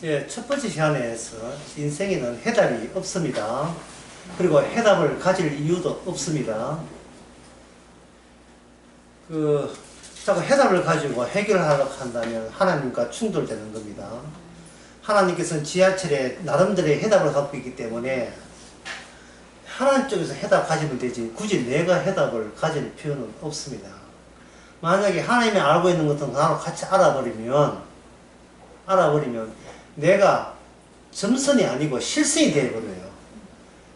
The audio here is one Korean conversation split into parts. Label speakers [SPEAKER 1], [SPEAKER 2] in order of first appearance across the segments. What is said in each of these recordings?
[SPEAKER 1] 예, 첫 번째 시간에서 인생에는 해답이 없습니다. 그리고 해답을 가질 이유도 없습니다. 자꾸 해답을 가지고 해결하려고 한다면 하나님과 충돌되는 겁니다. 하나님께서는 지하철에 나름대로의 해답을 갖고 있기 때문에 하나님 쪽에서 해답 가지면 되지 굳이 내가 해답을 가질 필요는 없습니다. 만약에 하나님이 알고 있는 것도 나로 같이 알아버리면 내가 점선이 아니고 실선이 되어버려요.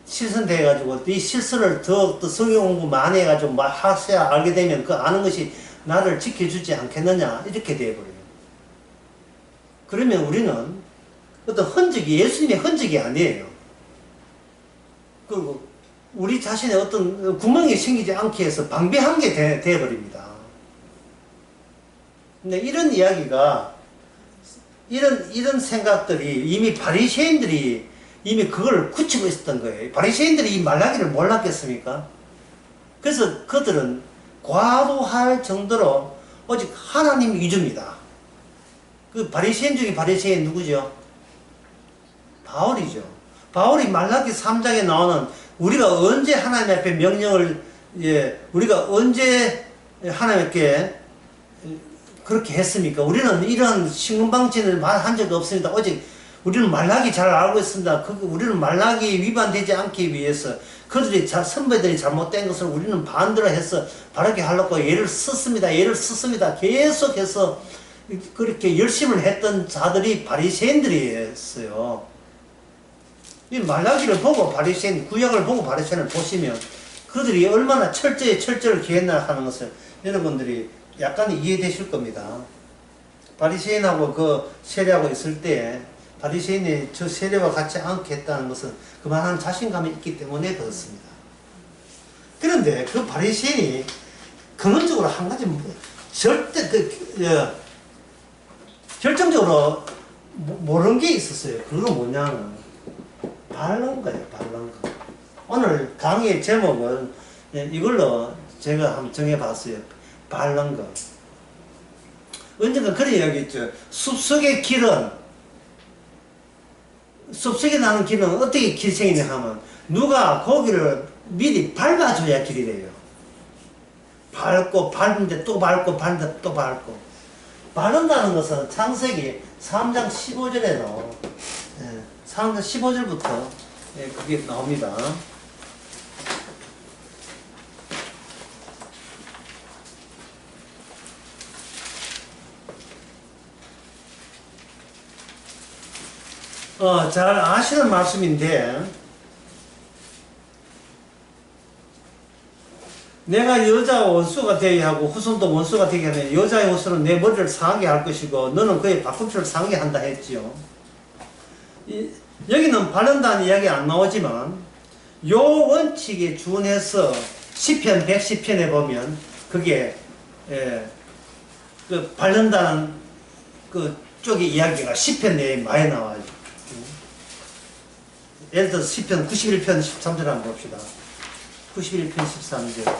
[SPEAKER 1] 실선 돼가지고 이 실선을 더 성경 공부 많이 해가지고 하셔야 알게 되면 그 아는 것이 나를 지켜주지 않겠느냐 이렇게 되어버려요. 그러면 우리는 어떤 흔적이 예수님의 흔적이 아니에요. 그리고 우리 자신의 어떤 구멍이 생기지 않게 해서 방비한 게 되어버립니다. 근데 이런 이야기가 이런 생각들이 이미 바리새인들이 이미 그걸 굳히고 있었던 거예요. 바리새인들이 이 말라기를 몰랐겠습니까? 그래서 그들은 과도할 정도로 오직 하나님 위주입니다. 그 바리새인 중에 바리새인 누구죠? 바울이죠. 바울이 말라기 3장에 나오는 우리가 언제 하나님 앞에 명령을 우리가 언제 하나님께 그렇게 했습니까? 우리는 이런 신금방진을 한 적이 없습니다. 오직 우리는 말라기 잘 알고 있습니다. 우리는 말라기 위반되지 않기 위해서 선배들이 잘못된 것을 우리는 반대로 해서 바르게 하려고 예를 썼습니다. 계속해서 그렇게 열심을 했던 자들이 바리새인들이었어요. 이 말라기를 보고 구약을 보고 바리새인을 보시면 그들이 얼마나 철저를 기했나 하는 것을 여러분들이 약간 이해되실 겁니다. 바리새인하고 그 세례하고 있을 때 바리새인이 저 세례와 같이 않겠다는 것은 그만한 자신감이 있기 때문에 그렇습니다. 그런데 그 바리새인이 근원적으로 한 가지 절대 결정적으로 모르는 게 있었어요. 그건 뭐냐면 바른 거예요. 오늘 강의의 제목은 이걸로 제가 한번 정해봤어요. 바른 거. 언젠가 그런 이야기 있죠. 숲속에 나는 길은 어떻게 길생이냐 하면 누가 거기를 미리 밟아줘야 길이 돼요. 밟는데 또 밟고 바른다는 것은 창세기 3장 15절에 나와요. 3장 15절부터 그게 나옵니다. 잘 아시는 말씀인데 내가 여자와 원수가 되게 하고 후손도 원수가 되게 하면 여자의 원수는 내 머리를 상하게 할 것이고 너는 그의 발꿈치를 상하게 한다 했지요. 여기는 바른다는 이야기 안 나오지만 요 원칙에 준해서 시편 110편에 보면 그게 그 바른다는 그 쪽의 이야기가 시편 내에 많이 나와요. 예를 들어서 시편 91편 13절 한번 봅시다. 91편 13절.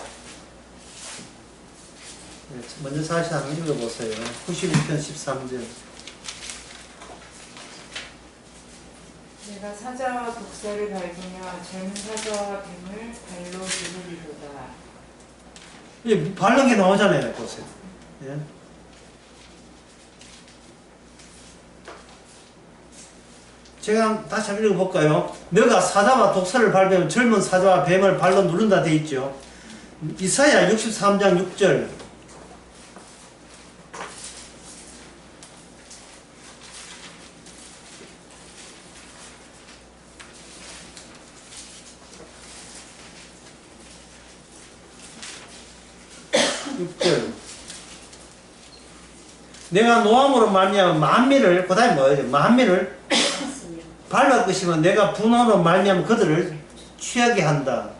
[SPEAKER 1] 먼저 다시 한번 읽어보세요. 91편 13절.
[SPEAKER 2] 내가 사자와 독사를 밟으며 젊은 사자와 뱀을 발로 누르리로다.
[SPEAKER 1] 바른 게 나오잖아요. 보세요. 예? 제가 다시 한번 읽어볼까요? 너가 사자와 독사를 밟으면 젊은 사자와 뱀을 발로 누른다 되어 있죠. 이사야 63장 6절. 내가 노함으로 말미암아 만민을 그 다음에 뭐예요? 만민을 밟을 것이면 내가 분노로 말미암아 그들을 취하게 한다.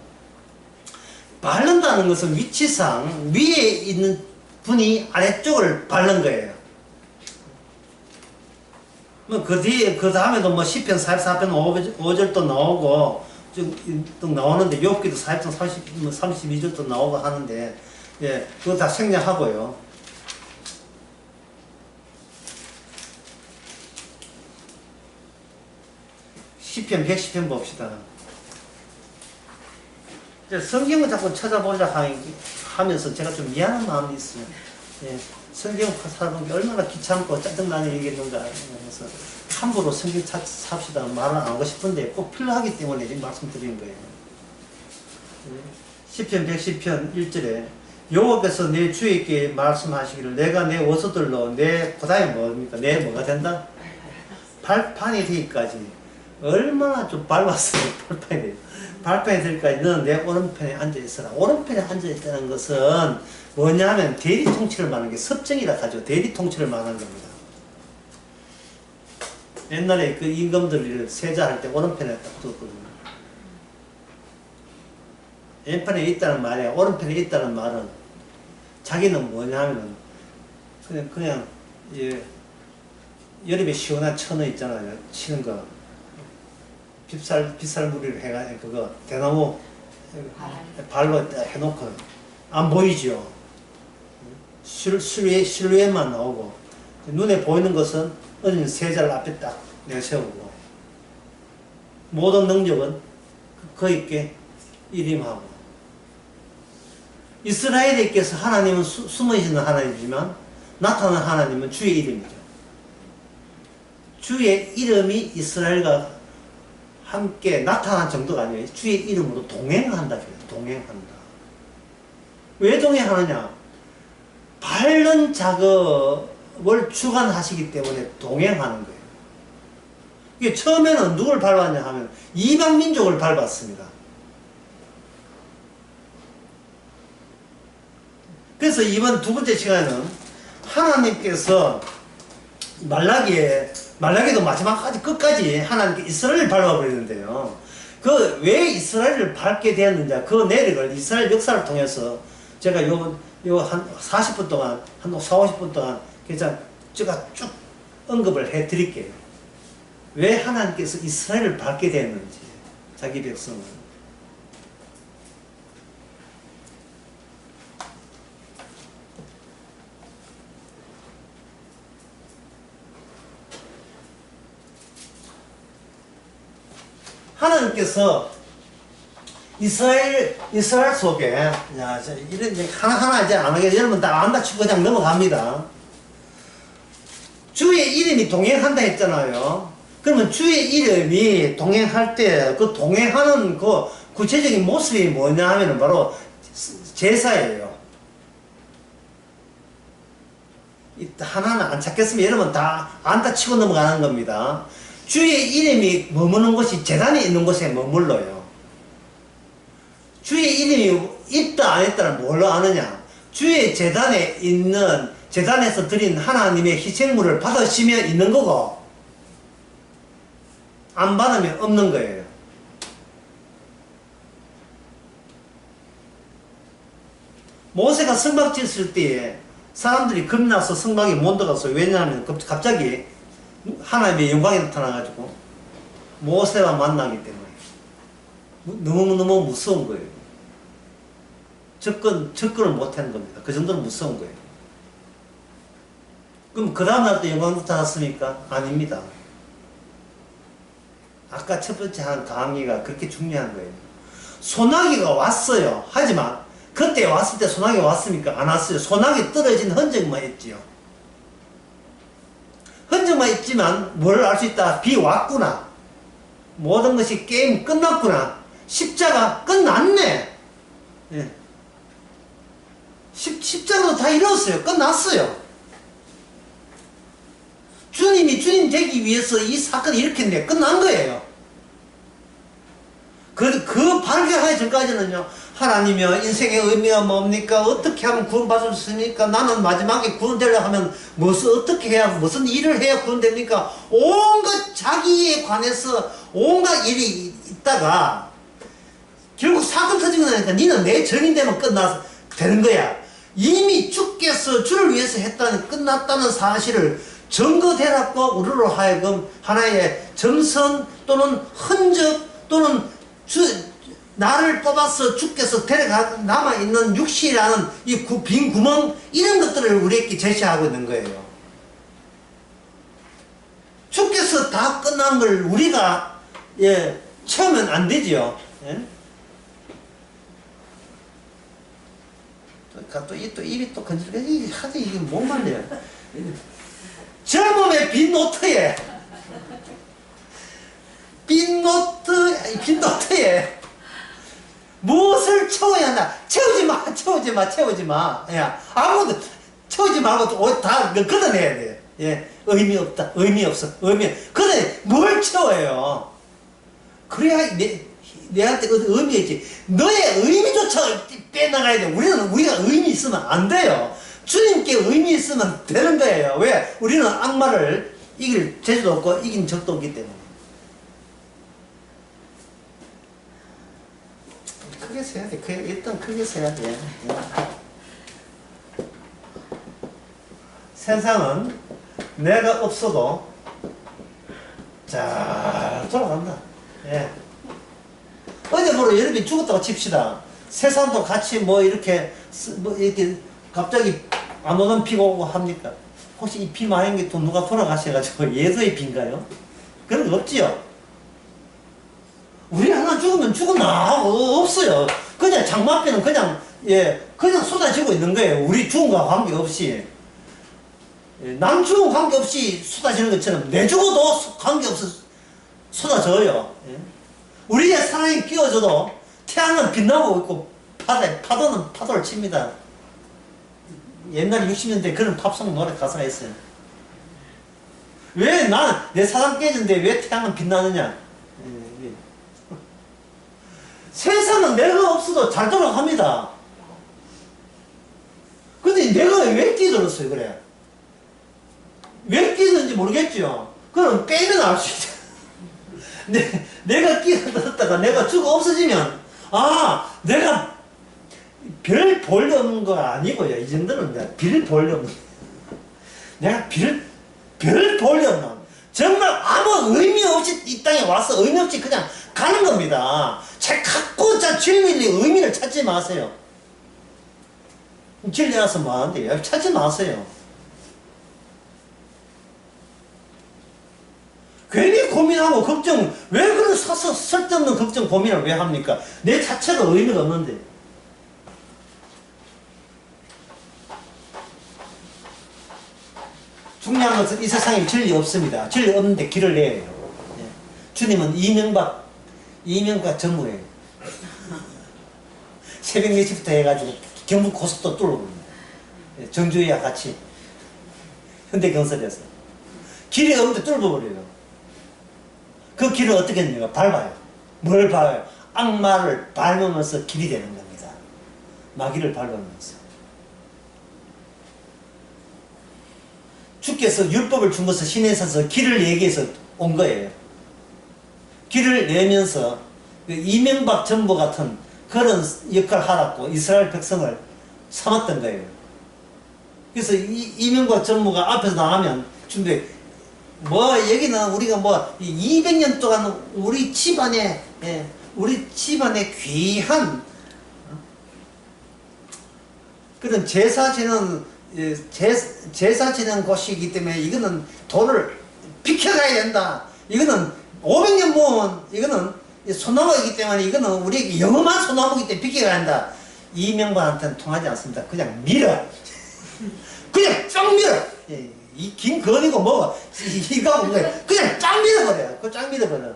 [SPEAKER 1] 밟는다는 것은 위치상 위에 있는 분이 아래쪽을 밟는 거예요. 그 다음에도 뭐 시편 44편 5절도 나오고 또 나오는데 욥기도 4편 32절도 나오고 하는데 그거 다 생략하고요. 시편 110편 봅시다. 이제 성경을 자꾸 찾아보자 하면서 제가 좀 미안한 마음이 있어요. 예, 성경 찾아보는 게 얼마나 귀찮고 짜증나는 얘기인가 하면서 함부로 성경 삽시다 말을 안 하고 싶은데 꼭 필요하기 때문에 지금 말씀드리는 거예요. 시편 110편 1절에 여호와께서 내 주에게 말씀하시기를 내가 내 원수들로 내 그다음에 뭡니까? 내 뭐가 된다? 발판이 되기까지 얼마나 좀 밟았어요. 발판이 돼요. 발판이 되기까지 너는 내 오른편에 앉아있어라. 오른편에 앉아있다는 것은 뭐냐면 대리 통치를 말하는 게 섭정이라 하죠. 대리 통치를 말하는 겁니다. 옛날에 그 임금들을 세자할 때 오른편에 딱 뒀거든요. 왼편에 있다는 말이야. 오른편에 있다는 말은 자기는 뭐냐면은 그냥 예, 여름에 시원한 천어 있잖아요. 치는 거. 빗살무리를 해가지고 그거 대나무 발로 해놓고 안 보이죠. 실루엣만 나오고 눈에 보이는 것은 어린 세자를 앞에 딱 내세우고 모든 능력은 그에게 일임하고 이스라엘에게서 하나님은 숨어있는 하나님이지만 나타난 하나님은 주의 이름이죠. 주의 이름이 이스라엘과 함께 나타난 정도가 아니에요. 주의 이름으로 동행한다. 동행한다. 왜 동행하느냐? 밟는 작업을 주관하시기 때문에 동행하는 거예요. 이게 처음에는 누굴 밟았냐 하면 이방 민족을 밟았습니다. 그래서 이번 두 번째 시간에는 하나님께서 말라기도 마지막까지 끝까지 하나님께 이스라엘을 밟아버리는데요. 그 왜 이스라엘을 밟게 되었는지 그 내력을 이스라엘 역사를 통해서 제가 요 한 40분 동안 한 40, 50분 동안 제가 쭉 언급을 해 드릴게요. 왜 하나님께서 이스라엘을 밟게 되었는지 자기 백성을. 하나님께서 이스라엘 속에, 야, 이런, 하나하나 이제 안 하게, 여러분 다 안다 치고 그냥 넘어갑니다. 주의 이름이 동행한다 했잖아요. 그러면 주의 이름이 동행할 때, 그 동행하는 그 구체적인 모습이 뭐냐 하면은 바로 제사예요. 하나는 안 찾겠으면 여러분 다 안다 치고 넘어가는 겁니다. 주의 이름이 머무는 곳이 제단에 있는 곳에 머물러요. 주의 이름이 있다 안 있다는 뭘로 아느냐? 주의 제단에 있는, 제단에서 드린 하나님의 희생물을 받으시면 있는 거고 안 받으면 없는 거예요. 모세가 성막 짓을 때에 사람들이 겁나서 성막에 못 들어갔어요. 왜냐하면 갑자기 하나님의 영광이 나타나가지고 모세와 만나기 때문에 너무너무 무서운 거예요. 접근을 못하는 겁니다. 그 정도로 무서운 거예요. 그럼 그 다음날 또 영광 나타났습니까? 아닙니다. 아까 첫 번째 한 강의가 그렇게 중요한 거예요. 소나기가 왔어요. 하지만 그때 왔을 때 소나기가 왔습니까? 안 왔어요. 소나기 떨어진 흔적만 있지요. 흔적만 있지만 뭘 알 수 있다? 비 왔구나. 모든 것이 게임 끝났구나. 십자가 끝났네. 예. 십자가도 다 이뤘어요. 끝났어요. 주님이 주님 되기 위해서 이 사건이 일으켰는데 끝난 거예요. 그 발견하기 전까지는요, 하나님이여, 인생의 의미가 뭡니까? 어떻게 하면 구원받을 수 있습니까? 나는 마지막에 구원되려고 하면 어떻게 해야, 무슨 일을 해야 구원됩니까? 온갖 자기에 관해서 온갖 일이 있다가 결국 사건 터지고 나니까 니는 내 증인 되면 되는 거야. 이미 주께서 주를 위해서 했다는, 끝났다는 사실을 증거되라고 우리로 하여금 하나의 정선 또는 흔적 또는 나를 뽑아서 주께서 데려가 남아있는 육신이라는 이 빈 구멍, 이런 것들을 우리에게 제시하고 있는 거예요. 주께서 다 끝난 걸 우리가 예, 채우면 안 되지요. 예? 또 입이 또 건질거리 하지, 이게 못 말려요. 젊음의 빈 노트에, 빈 노트에 무엇을 채워야 한다? 채우지 마. 야, 아무도 채우지 말고 다 걷어내야 돼. 예, 의미 없다. 의미 없어. 근데 뭘 채워요? 그래야 내한테 의미가 있지. 너의 의미조차 빼나가야 돼. 우리가 의미 있으면 안 돼요. 주님께 의미 있으면 되는 거예요. 왜? 우리는 악마를 이길 재주도 없고 이긴 적도 없기 때문에. 크게 세야 돼. 일단 크게 세야 돼. 세상은 내가 없어도 잘 돌아간다. 예. 어제 보러 여러분이 죽었다고 칩시다. 세상도 같이 이렇게 갑자기 아무런 비가 오고 합니까? 혹시 이 비 많은 게 또 누가 돌아가셔가지고 예도의 비인가요? 그런 거 없지요? 우리 하나 죽으면 죽었나? 없어요. 그냥 장마비는 그냥 쏟아지고 있는 거예요. 우리 죽은 거와 관계없이. 남 죽은 관계없이 쏟아지는 것처럼 내 죽어도 관계없이 쏟아져요. 우리의 사랑이 끼워져도 태양은 빛나고 있고 파도는 파도를 칩니다. 옛날 60년대 그런 팝송 노래 가사가 있어요. 왜 나는 내 사랑 깨졌는데 왜 태양은 빛나느냐? 세상은 내가 없어도 잘 돌아갑니다. 근데 내가 왜 끼들었어요, 그래? 왜 끼는지 모르겠죠? 그럼 빼면 알 수 있죠. 내가 끼어들었다가 내가 죽어 없어지면, 내가 별 볼일 없는 거 아니고요. 이 정도는 내가 별 볼일 없는, 내가 별 볼일 없는, 정말 아무 의미 없이 이 땅에 와서 의미 없이 그냥 가는 겁니다. 갖고 진리의 의미를 찾지 마세요. 진리 알아서 뭐 하는데요? 찾지 마세요. 괜히 고민하고 걱정, 왜 그런 쓸데없는 걱정 고민을 왜 합니까? 내 자체가 의미가 없는데. 중요한 것은 이 세상에 진리 없습니다. 진리 없는데 길을 내야 해요. 주님은 이명박 전무예요. 새벽 4시부터 해가지고 경북 고속도로 뚫어버립니다. 정주희와 같이 현대경찰에서 길이 없는데 뚫어버려요. 그 길을 어떻게 합니까? 밟아요. 뭘 밟아요? 악마를 밟으면서 길이 되는 겁니다. 마귀를 밟으면서. 주께서 율법을 준 것을 시내에서 길을 얘기해서 온 거예요. 길을 내면서 이명박 전부 같은 그런 역할을 하라고 이스라엘 백성을 삼았던 거예요. 그래서 이명박 전무가 앞에서 나가면 준비 여기는 우리가 200년 동안 우리 집안에 귀한 그런 제사 지는 곳이기 때문에 이거는 돈을 비켜가야 된다. 이거는 500년 모은 이거는 소나무이기 때문에 이거는 우리에게 영험한 소나무이기 때문에 비켜가야 한다. 이명박한테는 통하지 않습니다. 그냥 밀어. 그냥 쫙 밀어. 이 긴 건이고 이거 그냥 쫙 밀어버려요. 그거 쫙 밀어버려.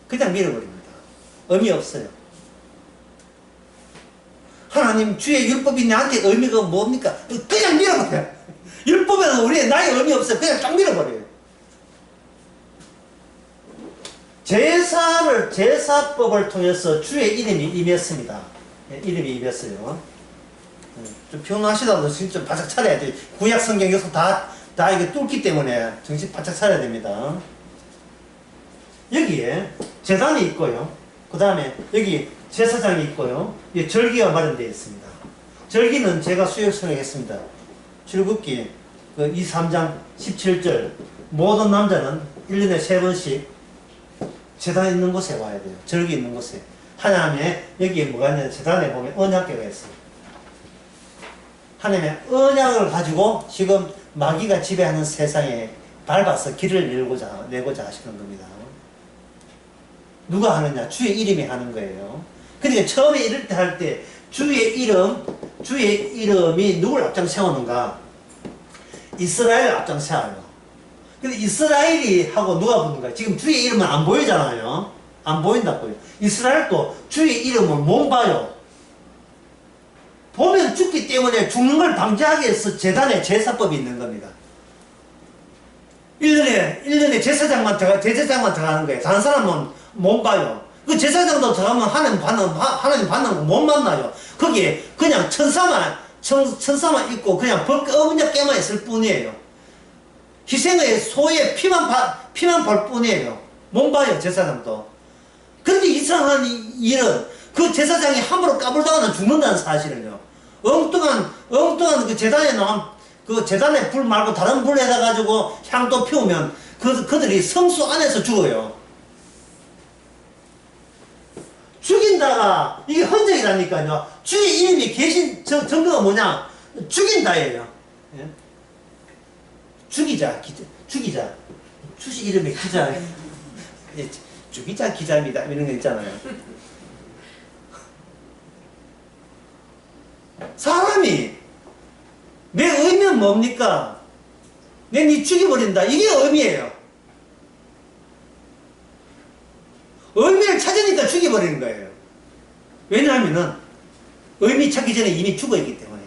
[SPEAKER 1] 그냥 밀어버립니다. 의미 없어요. 하나님 주의 율법이 나한테 의미가 뭡니까? 그냥 밀어버려요. 율법에는 나의 의미 없어요. 그냥 쫙 밀어버려요. 제사법을 통해서 주의 이름이 임했습니다. 이름이 임했어요. 좀 피곤하시다도 진짜 바짝 차려야 돼. 구약 성경 여기서 다 이게 뚫기 때문에 정신 바짝 차려야 됩니다. 여기에 제단이 있고요. 그 다음에 여기 제사장이 있고요. 이 절기가 마련되어 있습니다. 절기는 제가 수요 설명했습니다. 출애굽기 23장 17절 모든 남자는 1년에 3번씩 제단 있는 곳에 와야 돼요. 절기 있는 곳에. 하나님의 여기에 뭐가 있냐면 제단에 보면 언약궤가 있어요. 하나님의 언약을 가지고 지금 마귀가 지배하는 세상에 밟아서 길을 내고자 하시는 겁니다. 누가 하느냐? 주의 이름이 하는 거예요. 그러니까 처음에 이럴 때 할 때 주의 이름이 누굴 앞장 세우는가? 이스라엘을 앞장 세워요. 근데 이스라엘이 하고 누가 붙는가? 지금 주의 이름은 안 보이잖아요. 안 보인다고요. 이스라엘도 주의 이름을 못 봐요. 보면 죽기 때문에 죽는 걸 방지하기 위해서 재단에 제사법이 있는 겁니다. 1년에 제사장만 들어가는 거예요. 다른 사람은 못 봐요. 그 제사장도 들어가면 하나님 받는 거 못 만나요. 거기에 그냥 천사만 있고 그냥 어머니께만 있을 뿐이에요. 희생의 소의 피만 볼 뿐이에요. 못 봐요, 제사장도. 그런데 이상한 일은 그 제사장이 함부로 까불다가는 죽는다는 사실을요. 엉뚱한 그 재단에 나온 그 재단에 불 말고 다른 불에다 가지고 향도 피우면 그들이 성수 안에서 죽어요. 죽인다가 이게 흔적이라니까요. 주의 이름이 계신 증거가 뭐냐? 죽인다예요. 예? 죽이자. 주시 이름의 기자. 예, 죽이자 기자입니다. 이런 거 있잖아요. 사람이 내 의미는 뭡니까? 니 죽여버린다. 이게 의미예요. 의미를 찾으니까 죽여버리는 거예요. 왜냐하면은 의미 찾기 전에 이미 죽어있기 때문에.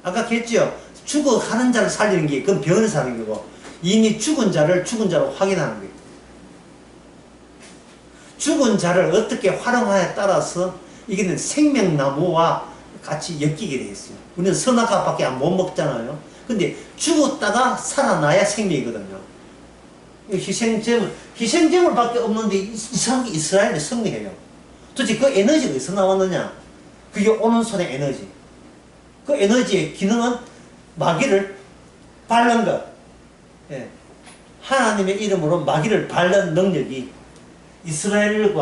[SPEAKER 1] 아까 했죠. 죽어가는 자를 살리는 게 그건 병을 사는 거고 이미 죽은 자를 죽은 자로 확인하는 거예요. 죽은 자를 어떻게 활용하냐에 따라서 이게 생명나무와 같이 엮이게 되어 있어요. 우리는 선악과밖에 못 먹잖아요. 근데 죽었다가 살아나야 생명이거든요. 희생제물 밖에 없는데 이상한 게 이스라엘이 승리해요. 도대체 그 에너지가 어디서 나왔느냐? 그게 오른손의 에너지. 그 에너지의 기능은 마귀를 밟는 것. 예. 하나님의 이름으로 마귀를 밟는 능력이 이스라엘의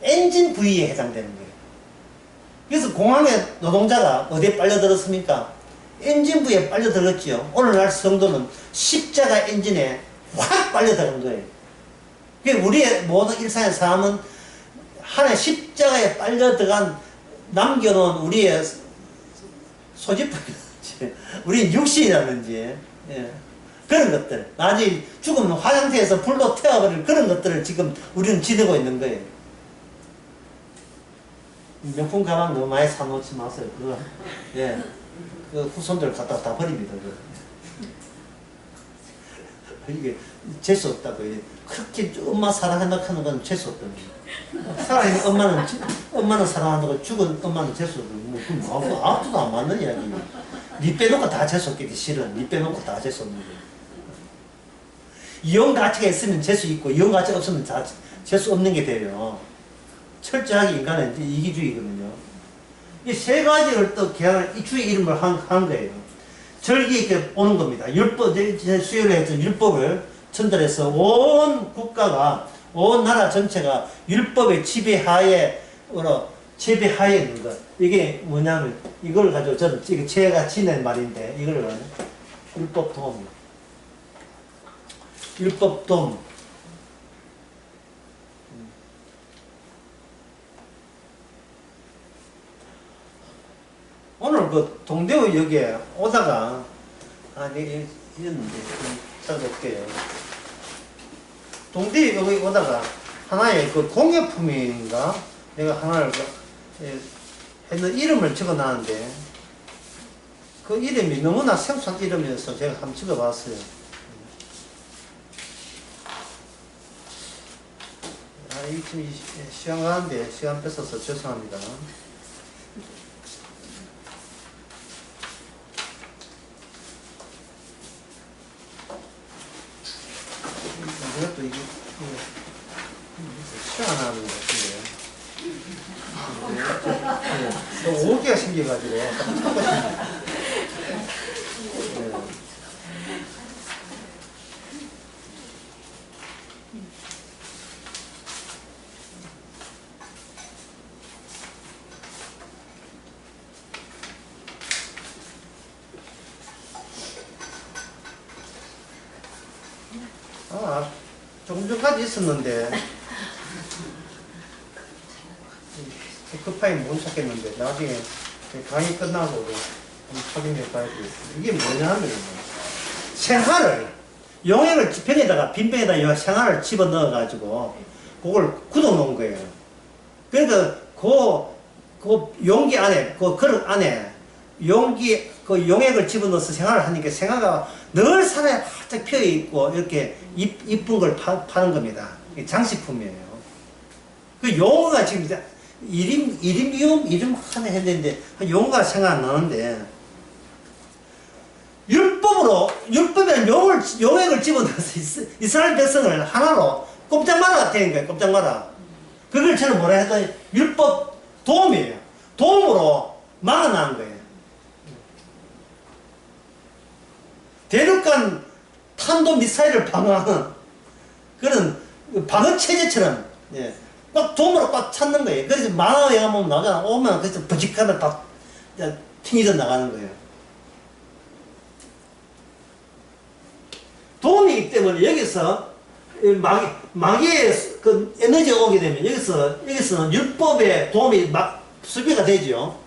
[SPEAKER 1] 엔진 부위에 해당되는 거예요. 그래서 공항의 노동자가 어디에 빨려들었습니까? 엔진 부위에 빨려들었지요. 오늘날 성도는 십자가 엔진에 확 빨려들은 거예요. 그러니까 우리의 모든 일상의 삶은 하나의 십자가에 빨려들어간 남겨놓은 우리의 소지품이라든지 우리 육신이라든지 예. 그런 것들 나중에 죽으면 화장대에서 불로 태워버릴 그런 것들을 지금 우리는 지니고 있는 거예요. 명품 가방 너무 많이 사놓지 마세요. 그거 예. 그 후손들 갖다 다 버립니다. 이게 재수 없다고. 그렇게 엄마 사랑한다고 하는 건 재수 없다고. 살아있는 엄마는 사랑한다고 죽은 엄마는 재수 없다고. 뭐, 아무도 안 맞는 이야기. 니 빼놓고 다 재수 없기 싫은. 니 빼놓고 다 재수 없는 거예요. 이용 가치가 있으면 재수 있고, 이용 가치가 없으면 다 재수 없는 게 돼요. 철저하게 인간은 이기주의거든요. 이 세 가지를 또 계약을 이 주의 이름을 한 거예요. 절기 이렇게 오는 겁니다. 율법, 수요일에 했던 율법을 전달해서 온 국가가, 온 나라 전체가 율법의 지배하에 있는 것. 이게 뭐냐면, 이걸 가지고 저는, 이게 제가 지낸 말인데, 이걸 율법돔. 율법돔. 오늘 그 동대구역에 오다가 이랬는데 찾아볼게요. 동대구역에 오다가 하나의 그 공예품인가 내가 하나를 했는 이름을 적어놨는데 그 이름이 너무나 생소한 이름이어서 제가 한번 적어봤어요. 이 지금 시간 가는데 시간 뺏어서 죄송합니다. 이것도 이게 시원하는 것 같은데. 너무 오기가 생겨가지고. 조금 전까지 있었는데 급하게 못 찾겠는데 나중에 강의 끝나고 한번 확인해 봐야 되겠습니다. 이게 뭐냐면 생활을 용액을 병에다가 빈 병에다가 생활을 집어 넣어 가지고 그걸 굳어 놓은 거예요. 그러니까 그 용기 안에 그 그릇 안에 용기 그 용액을 집어 넣어서 생활을 하니까 생활가 늘 산에 활짝 피어 있고 이렇게 이쁜 걸 파는 겁니다. 이게 장식품이에요. 그 용어가 지금 이름 하나 했는데 용어가 생각 안 나는데 율법에는 용액을 집어넣어서 이스라엘 백성을 하나로 꼼짝 마라 되는 거예요. 꼼짝 마라. 그걸 저는 뭐라 했더니 율법 도움이에요. 도움으로 막아나는 거예요. 대륙간 탄도 미사일을 방어하는 그런 방어 체제처럼 꽉 도움으로 꽉 찾는 거예요. 그래서 만화에 가면 나오잖아. 오면 그래서 버직하면 다 튕겨져 나가는 거예요. 도움이기 때문에 여기서 마귀의 그 에너지가 오게 되면 여기서는 율법의 도움이 수비가 되죠.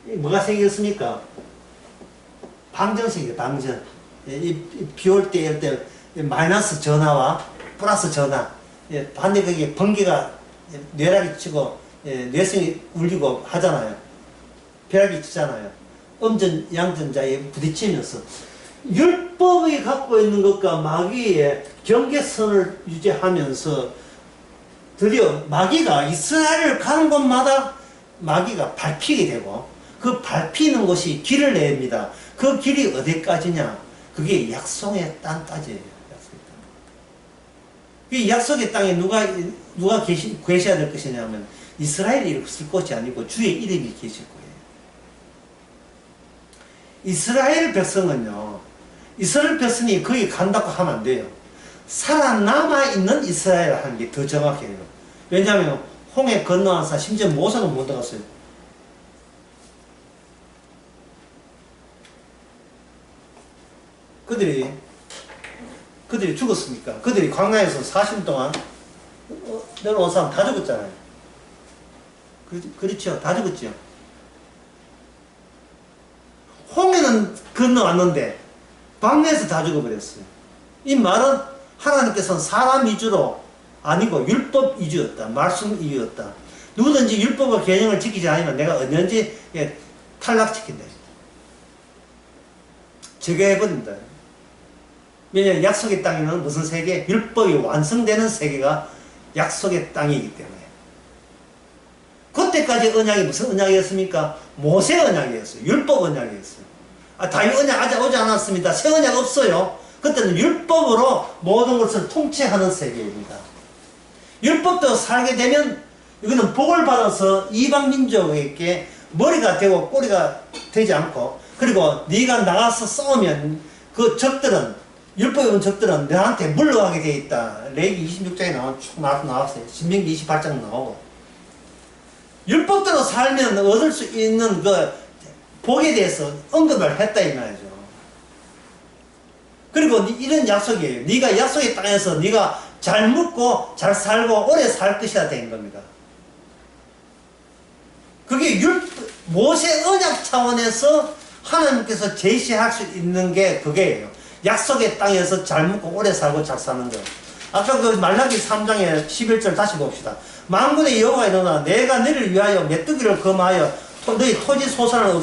[SPEAKER 1] 뭐가 생겼습니까? 방정식이에요. 방정. 비 올 때 이럴 때 마이너스 전하와 플러스 전하. 반대 그게 번개가 뇌락이 치고 뇌성이 울리고 하잖아요. 벼락이 치잖아요. 음전 양전자에 부딪히면서 율법이 갖고 있는 것과 마귀의 경계선을 유지하면서 드디어 마귀가 이스라엘을 가는 곳마다 마귀가 밟히게 되고 그 밟히는 곳이 길을 냅니다. 그 길이 어디까지냐? 그게 약속의 땅까지예요. 이 약속의 땅에 누가 계셔야 될 것이냐면 이스라엘이 있을 것이 아니고 주의 이름이 계실 거예요. 이스라엘 백성은요, 이스라엘 백성이 거기 간다고 하면 안 돼요. 살아남아 있는 이스라엘 하는 게 더 정확해요. 왜냐하면 홍해 건너와서 심지어 모세는 못 들어갔어요. 그들이 죽었으니까. 그들이 광야에서 40년 동안 내려온 사람 다 죽었잖아요. 그렇죠. 다 죽었죠. 홍해는 건너왔는데 광야에서 다 죽어버렸어요. 이 말은 하나님께서는 사람 위주로 아니고 율법 위주였다. 말씀 위주였다. 누구든지 율법과 계명을 지키지 않으면 내가 언제든지 탈락시킨다. 제거해버린다. 왜냐하면 약속의 땅에는 무슨 세계? 율법이 완성되는 세계가 약속의 땅이기 때문에. 그때까지 언약이 무슨 언약이었습니까? 모세 언약이었어요. 율법 언약이었어요. 다윗 언약 아직 오지 않았습니다. 새 언약 없어요. 그때는 율법으로 모든 것을 통치하는 세계입니다. 율법대로 살게 되면 이거는 복을 받아서 이방 민족에게 머리가 되고 꼬리가 되지 않고, 그리고 네가 나가서 싸우면 그 적들은, 율법에 온 적들은 너한테 물러가게 되어 있다. 레위기 26장에 나왔어요. 신명기 28장 나오고. 율법대로 살면 얻을 수 있는 그 복에 대해서 언급을 했다 이 말이죠. 그리고 이런 약속이에요. 네가 약속의 땅에서 네가 잘 묵고 잘 살고 오래 살 것이다 된 겁니다. 그게 모세 언약 차원에서 하나님께서 제시할 수 있는 게 그게예요. 약속의 땅에서 잘 묵고 오래 살고 잘 사는 거. 아까 그 말라기 3장의 11절 다시 봅시다. 만군의 여호와의 너나 내가 너를 위하여 메뚜기를 검하여 너희 토지 소산을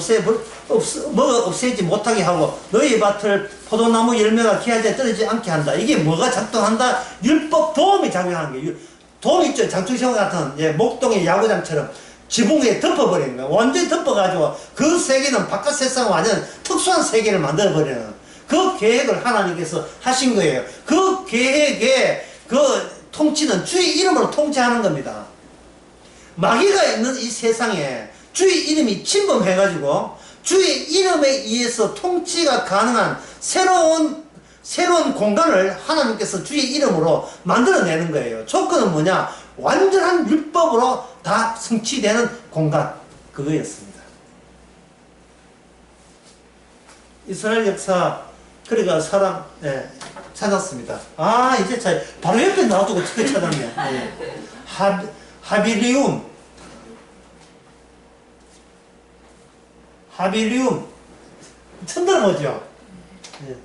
[SPEAKER 1] 없애지 못하게 하고 너희 밭을 포도나무 열매가 기하지 떨어지지 않게 한다. 이게 뭐가 작동한다? 율법 도움이 작용하는 거예요. 도움 있죠. 장충시험 같은 목동의 야구장처럼 지붕에 덮어버리는 거예요. 완전히 덮어가지고 그 세계는 바깥 세상은 완전 특수한 세계를 만들어버리는 그 계획을 하나님께서 하신 거예요. 그 계획의 그 통치는 주의 이름으로 통치하는 겁니다. 마귀가 있는 이 세상에 주의 이름이 침범해가지고 주의 이름에 의해서 통치가 가능한 새로운 공간을 하나님께서 주의 이름으로 만들어내는 거예요. 조건은 뭐냐? 완전한 율법으로 다 성취되는 공간. 그거였습니다. 이스라엘 역사, 그러니까 찾았습니다. 아, 이제 바로 옆에 놔두고 어떻게 찾았냐. 네. 하빌리움. 하빌리움. 처음 들어보죠? 네.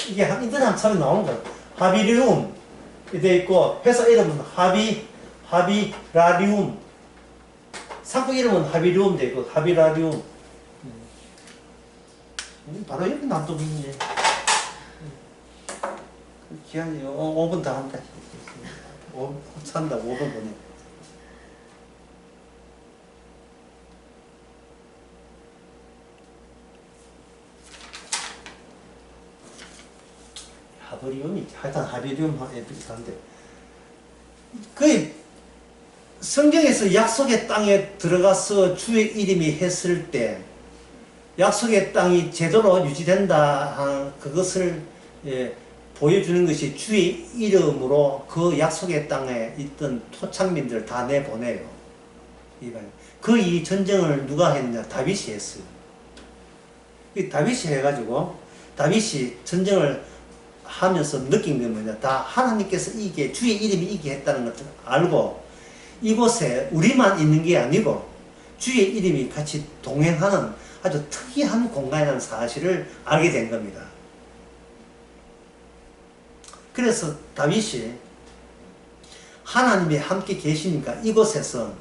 [SPEAKER 1] 이게 인터넷 한번 찾으면 나오는 거예요. 하빌리움. 되어 있고, 회사 이름은 하비라리움. 상품 이름은 하빌리움 되어 있고, 하비라리움. 바로 옆에 놔두고 있네. 기한이 5분 더 한다. 5분 산다. 5분 보내. 하버리움이 하여튼 하비리움에 비슷한데 거의 성경에서 약속의 땅에 들어가서 주의 이름이 했을 때 약속의 땅이 제대로 유지된다 그것을 보여주는 것이 주의 이름으로 그 약속의 땅에 있던 토착민들을 다 내보내요. 그 이 전쟁을 누가 했냐? 다윗이 했어요. 다윗이 해가지고 다윗이 전쟁을 하면서 느낀 게 뭐냐? 다 하나님께서 이게 주의 이름이 이게 했다는 것을 알고 이곳에 우리만 있는 게 아니고 주의 이름이 같이 동행하는 아주 특이한 공간이라는 사실을 알게 된 겁니다. 그래서 다윗이 하나님이 함께 계시니까 이곳에서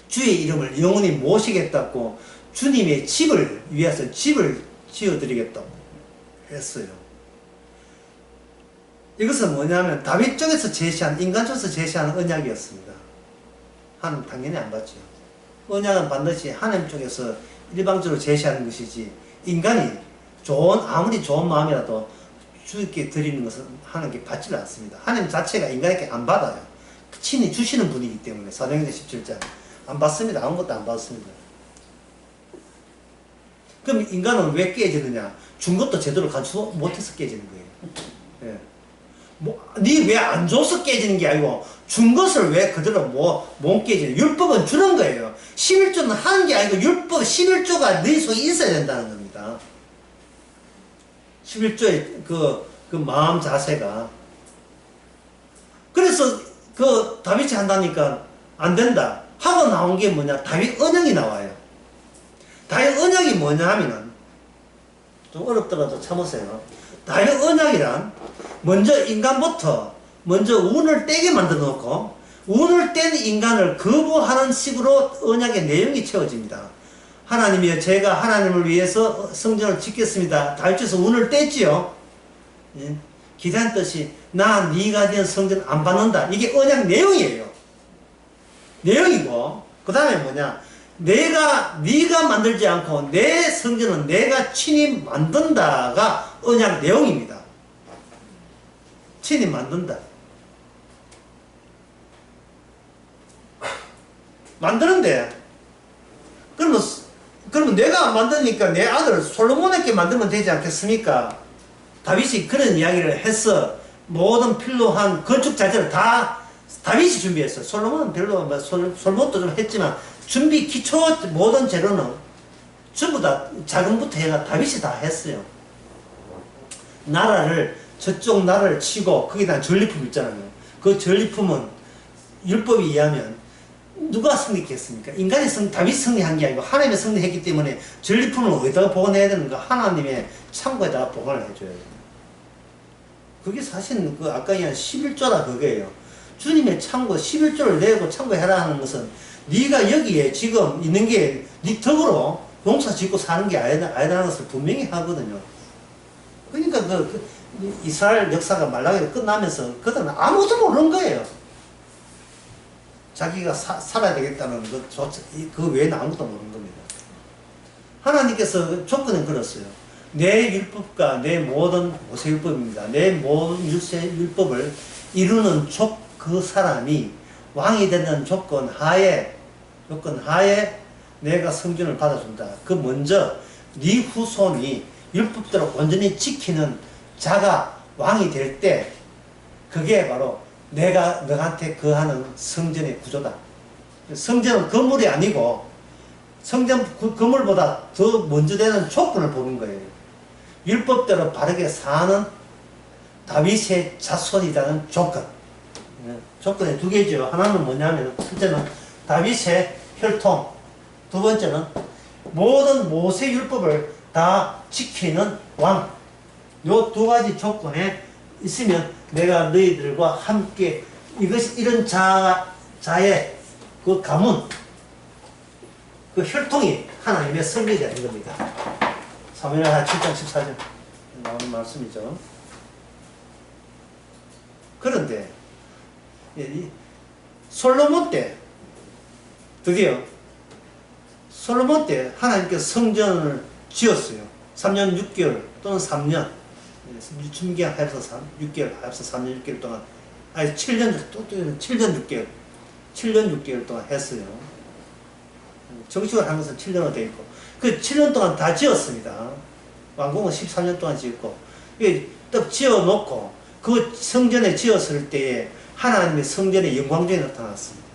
[SPEAKER 1] 주의 이름을 영원히 모시겠다고 주님의 집을 위해서 집을 지어드리겠다고 했어요. 이것은 뭐냐면 다윗 쪽에서 제시한, 인간 쪽에서 제시하는 언약이었습니다. 하나님 당연히 안 받죠. 언약은 반드시 하나님 쪽에서 일방적으로 제시하는 것이지 인간이 아무리 좋은 마음이라도 주께 드리는 것은 하나님께 받지를 않습니다. 하나님 자체가 인간에게 안 받아요. 친히 주시는 분이기 때문에 사도행전 17장 안 받습니다. 아무것도 안 받습니다. 그럼 인간은 왜 깨지느냐? 준 것도 제대로 가지고 못해서 깨지는 거예요. 예. 니 왜 안 줘서 깨지는 게 아니고 준 것을 왜 그대로 못 깨지냐? 율법은 주는 거예요. 11조는 하는 게 아니고 율법 11조가 네 속에 있어야 된다는 겁니다. 11조의 그 마음 자세가. 그래서 다윗이 한다니까 안 된다 하고 나온 게 뭐냐? 다윗 언약이 나와요. 다윗 언약이 뭐냐 하면은 좀 어렵더라도 참으세요. 다윗 언약이란 먼저 인간부터 먼저 운을 떼게 만들어 놓고 운을 뗀 인간을 거부하는 식으로 언약의 내용이 채워집니다. 하나님이여 제가 하나님을 위해서 성전을 짓겠습니다. 다윗에서 운을 뗐지요. 예? 기다린 뜻이 나 네가 된 성전 안 받는다. 이게 언약 내용이에요. 내용이고 그 다음에 뭐냐? 네가 만들지 않고 내 성전은 내가 친히 만든다가 언약 내용입니다. 친히 만든다. 만드는데 그러면 내가 안 만드니까 내 아들 솔로몬에게 만들면 되지 않겠습니까? 다윗이 그런 이야기를 해서 모든 필요한 건축 자재를 다 다윗이 준비했어요. 솔로몬은 별로 솔로몬도 좀 했지만 준비 기초 모든 재료는 전부 다 자금부터 해가 다윗이 다 했어요. 저쪽 나라를 치고 거기다 전리품 있잖아요. 그 전리품은 율법에 의하면 누가 성립했습니까? 다윗 성립한 게 아니고 하나님이 성립했기 때문에 전리품을 어디다가 보관해야 되는가? 하나님의 창고에다가 보관을 해줘야 돼요. 그게 사실 아까 얘기한 11조라 그거예요. 주님의 창고 11조를 내고 창고해라 하는 것은 네가 여기에 지금 있는 게 네 덕으로 농사 짓고 사는 게 아니라는 것을 분명히 하거든요. 그러니까 이스라엘 역사가 말라기로 끝나면서 그들은 아무것도 모르는 거예요. 자기가 살아야 되겠다는 그 외에는 아무것도 모르는 겁니다. 하나님께서 조건은 걸었어요. 내 율법과 내 모든 모세율법입니다. 내 모든 율법을 이루는 그 사람이 왕이 되는 조건 하에 내가 성전을 받아준다. 먼저 네 후손이 율법대로 온전히 지키는 자가 왕이 될 때 그게 바로 내가 너한테 거하는 성전의 구조다. 성전은 건물이 아니고 성전 건물보다 더 먼저 되는 조건을 보는 거예요. 율법대로 바르게 사는 다윗의 자손이라는 조건. 조건이 두 개죠. 하나는 뭐냐면, 첫째는 다윗의 혈통, 두 번째는 모든 모세 율법을 다 지키는 왕. 요 두 가지 조건에 있으면 내가 너희들과 함께 이런 자의 그 가문, 그 혈통이 하나님의 성결이 되는 겁니다. 사무엘하 7장 14절 나오는 말씀이죠. 그런데 솔로몬 때 드디어 솔로몬 때 하나님께서 성전을 지었어요. 3년 6개월 또는 3년 준비한 합해서 6개월 합해서 3년 6개월 동안 아니 7년 6개월 동안 했어요. 정식으로 한 것은 7년으로 되어 있고 그 7년 동안 다 지었습니다. 왕궁은 13년 동안 지었고 딱 지어놓고 그 성전에 지었을 때에 하나님의 성전의 영광중에 나타났습니다.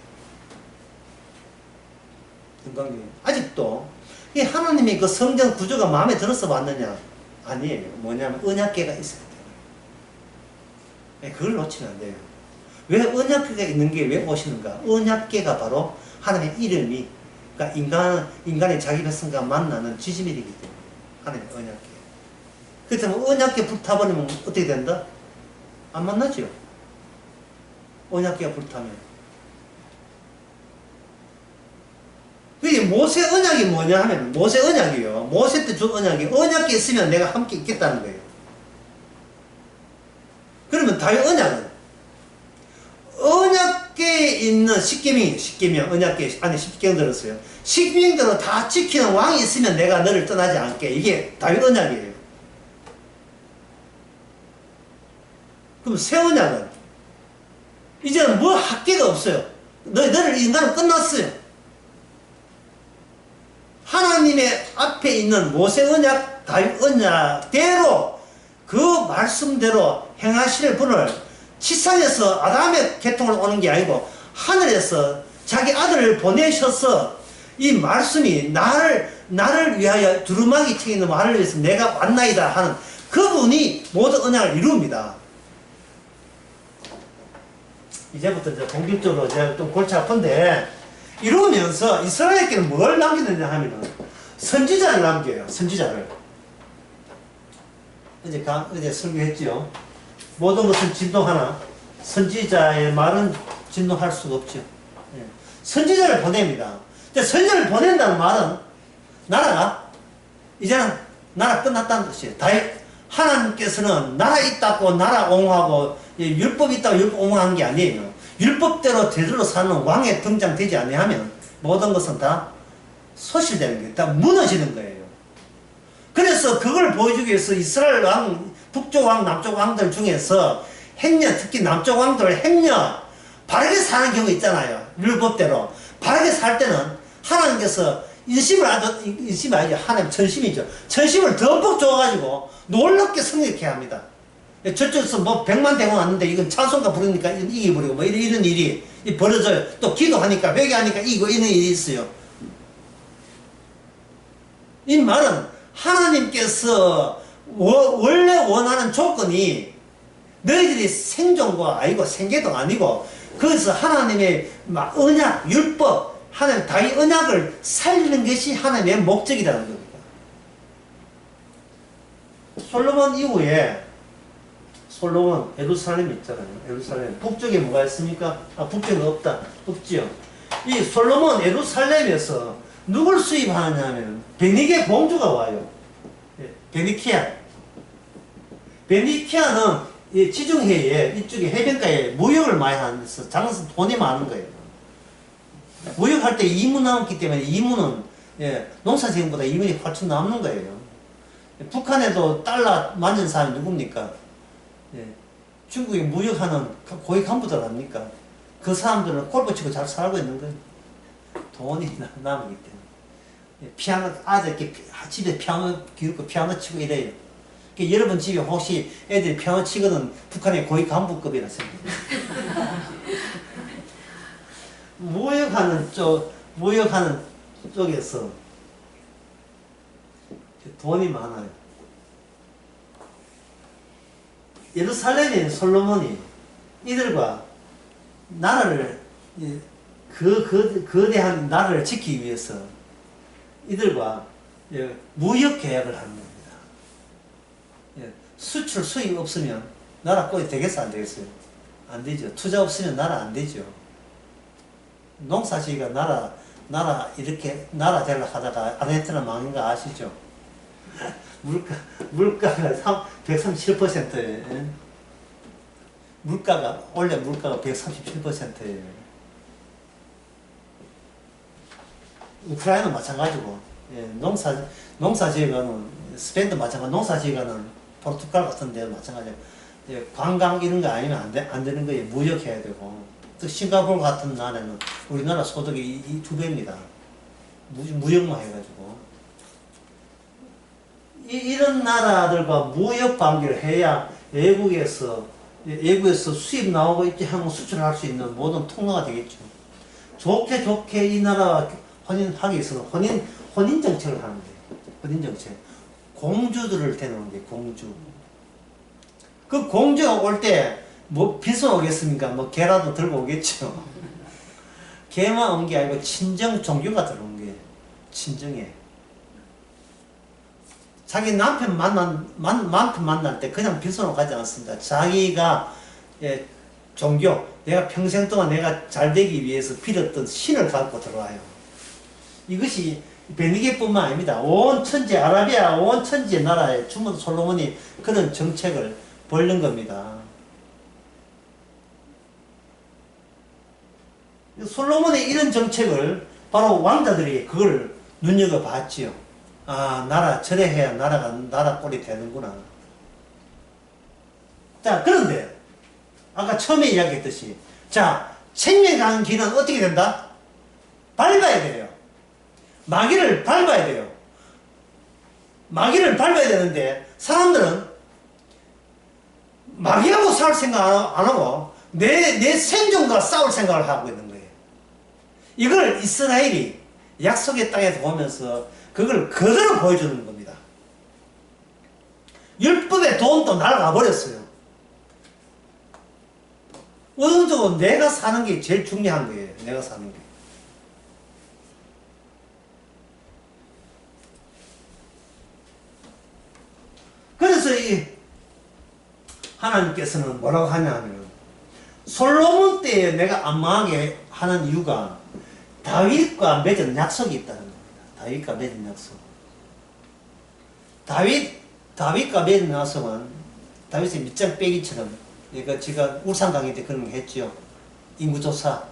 [SPEAKER 1] 영광중에 아직도 이 하나님의 그 성전 구조가 마음에 들어서 왔느냐? 아니에요. 뭐냐면 언약궤가 있어야 돼요. 그걸 놓치면 안 돼요. 왜 언약궤가 있는 게 왜 오시는가? 언약궤가 바로 하나님의 이름이 그러니까 인간의 자기 백성과 만나는 지지밀이기 때문에 하나님의 언약궤. 그렇다면 언약궤 불타버리면 어떻게 된다? 안 만나죠. 언약궤가 불타면. 그게 모세 언약이 뭐냐 하면 모세 언약이요. 모세 때 준 언약이 언약궤 있으면 내가 함께 있겠다는 거예요. 그러면 다윗 언약은 언약궤에 있는 십계명 언약궤 안에 십계명 들었어요. 십계명대로 다 지키는 왕이 있으면 내가 너를 떠나지 않게. 이게 다윗 언약이에요. 그럼 새 언약은 이제는 뭐 학계가 없어요. 너를 인간은 끝났어요. 하나님의 앞에 있는 모세 언약, 다윗 언약대로 그 말씀대로 행하실 분을 지상에서 아담의 계통을 오는 게 아니고 하늘에서 자기 아들을 보내셔서 이 말씀이 나를 위하여 두루마기 튀 있는 말을 위해서 내가 왔나이다 하는 그분이 모든 언약을 이룹니다. 이제부터 이제 본격적으로 제가 좀 골치 아픈데 이러면서 이스라엘께는 뭘 남기느냐 하면은 선지자를 남겨요. 선지자를. 어제 설교했죠. 모든 것은 진동하나 선지자의 말은 진동할 수가 없죠. 예. 선지자를 보냅니다. 근데 선지자를 보낸다는 말은 나라가 이제는 나라 끝났다는 뜻이에요. 하나님께서는 나라 있다고 나라 옹호하고 율법 있다고 율법 옹호하는 게 아니에요. 율법대로 제대로 사는 왕에 등장되지 아니하면 모든 것은 다 소실되는 거예요. 다 무너지는 거예요. 그래서 그걸 보여주기 위해서 이스라엘 왕, 북쪽 왕, 남쪽 왕들 중에서 행여, 특히 남쪽 왕들 행여 바르게 사는 경우 있잖아요. 율법대로. 바르게 살 때는 하나님께서 인심이 아니죠. 하나님 천심이죠. 천심을 듬뿍 줘가지고 놀랍게 성립케 합니다. 저쪽에서 뭐 100만 대원 왔는데 이건 찬송가 부르니까 이겨버리고 뭐 이런 일이 벌어져요. 또 기도하니까 회개하니까 이거 이런 일이 있어요. 이 말은 하나님께서 원래 원하는 조건이 너희들이 생존과 아니고 생계도 아니고 그래서 하나님의 언약, 율법, 하나님 다윗 언약을 살리는 것이 하나님의 목적이라는 겁니다. 솔로몬 이후에 솔로몬 예루살렘 있잖아요. 예루살렘 북쪽에 뭐가 있습니까? 북쪽에 없다. 없지요. 이 솔로몬 예루살렘에서 누굴 수입하느냐면 베니게 공주가 와요. 베니키아. 베니키아는 지중해에 이쪽에 해변가에 무역을 많이 하면서 장사 돈이 많은 거예요. 무역할 때 이문 남았기 때문에 이문은 농사지음보다 이문이 훨씬 남는 거예요. 북한에도 달러 만든 사람이 누굽니까? 중국에 무역하는 고위 간부들 아닙니까? 그 사람들은 골프 치고 잘 살고 있는 거예요. 돈이 남기 때문에. 피아노, 아들 이렇게 집에 피아노 기울고 피아노 치고 이래요. 여러분 집에 혹시 애들이 피아노 치거든 북한의 고위 간부급이라 생각해요. 무역하는 쪽에서 돈이 많아요. 예루살렘의 솔로몬이 이들과 나라를 거대한 나라를 지키기 위해서 이들과 무역 계약을 하는 겁니다. 수출 수입 없으면 나라 꼴이 되겠어 안 되겠어요? 안 되죠. 투자 없으면 나라 안 되죠. 농사지기가 나라 이렇게 나라 되려 하다가 아르헨티나 망한 거 아시죠? 물가가 137%예요. 원래 물가가 137%예요. 우크라이나 마찬가지고, 농사지어가는, 스페인도 마찬가지, 농사지어가는 포르투갈 같은 데 마찬가지고, 관광 이런 거 아니면 안 되는 거예요. 무역해야 되고. 또 싱가포르 같은 나라는 우리나라 소득이 2배입니다. 무역만 해가지고. 이런 나라들과 무역 관계를 해야 외국에서 수입 나오고 있지 하면 수출할 수 있는 모든 통로가 되겠죠. 좋게 이 나라와 혼인하기 위해서는 혼인 정책을 하는 거예요. 혼인 정책. 공주들을 데려오는 게 공주. 그 공주가 올 때 뭐 빚은 오겠습니까? 뭐 개라도 들고 오겠죠. 개만 온 게 아니고 친정 종교가 들어온 거예요. 친정에. 자기 남편 만날 때 그냥 빚으로 가지 않습니다. 자기가 종교, 내가 평생 동안 내가 잘 되기 위해서 빌었던 신을 갖고 들어와요. 이것이 베니게뿐만 아닙니다. 온 천지 아라비아 온 천지 나라에 주문 솔로몬이 그런 정책을 벌린 겁니다. 솔로몬의 이런 정책을 바로 왕자들이 그걸 눈여겨봤지요. 아, 나라 저래 해야 나라 꼴이 되는구나. 자, 그런데 아까 처음에 이야기했듯이 자, 생명에 가는 길은 어떻게 된다? 밟아야 돼요. 마귀를 밟아야 돼요. 마귀를 밟아야 되는데 사람들은 마귀하고 싸울 생각 안 하고 내 생존과 싸울 생각을 하고 있는 거예요. 이걸 이스라엘이 약속의 땅에서 보면서 그걸 그대로 보여주는 겁니다. 율법의 돈도 날아가 버렸어요. 우선적으로 내가 사는 게 제일 중요한 거예요. 내가 사는 게. 그래서 이 하나님께서는 뭐라고 하냐면 솔로몬 때에 내가 안 망하게 하는 이유가 다윗과 맺은 약속이 있다는 겁니다. 다윗과 맺은 약속. 다윗과 맺은 약속은 다윗의 밑장 빼기처럼 제가 울산 강의 때 그런 거 했죠. 인구조사.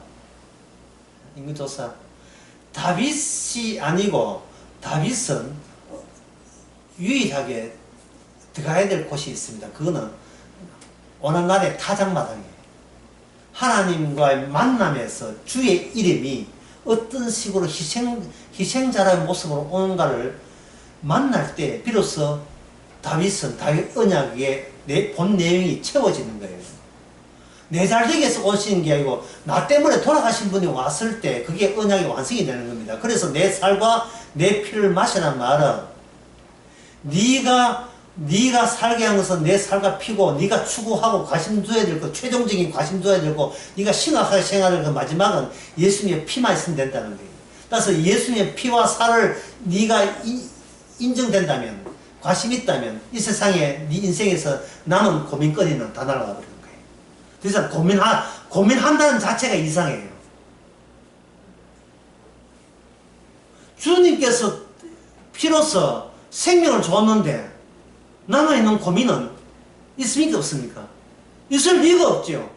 [SPEAKER 1] 다윗이 아니고 다윗은 유일하게 들어가야 될 곳이 있습니다. 그거는 오늘날의 타작마당이에요. 하나님과의 만남에서 주의 이름이 어떤 식으로 희생자라는 모습으로 오는가를 만날 때 비로소 다윗 언약의 본 내용이 채워지는 거예요. 내 잘되기 위해서 오시는 게 아니고 나 때문에 돌아가신 분이 왔을 때 그게 언약이 완성이 되는 겁니다. 그래서 내 살과 내 피를 마시라는 말은 네가 살게 한 것은 내 살과 피고 네가 추구하고 관심둬야 될 것, 최종적인 관심둬야 되고 네가 심각하게 생각할 것 마지막은 예수님의 피만 있으면 된다는 거예요. 따라서 예수님의 피와 살을 네가 인정된다면, 관심 있다면 이 세상에 네 인생에서 남은 고민거리는 다 날아가 버리는 거예요. 그래서 고민한다는 자체가 이상해요. 주님께서 피로서 생명을 줬는데 남아있는 고민은 있습니까? 없습니까? 있을 리가 없죠.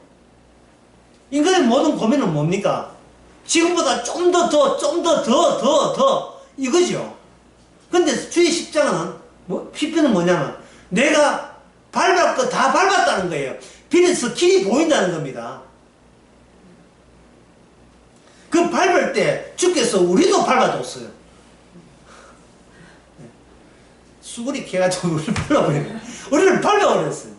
[SPEAKER 1] 인간의 모든 고민은 뭡니까? 지금보다 좀 더 이거죠. 근데 주의 십자가는 필요는 뭐냐면 내가 밟을 거 다 밟았다는 거예요. 빛에서 길이 보인다는 겁니다. 그 밟을 때 주께서 우리도 밟아줬어요. 수그리 캐가지고 우리를 밟아버려요. 우리를 밟아버렸어요.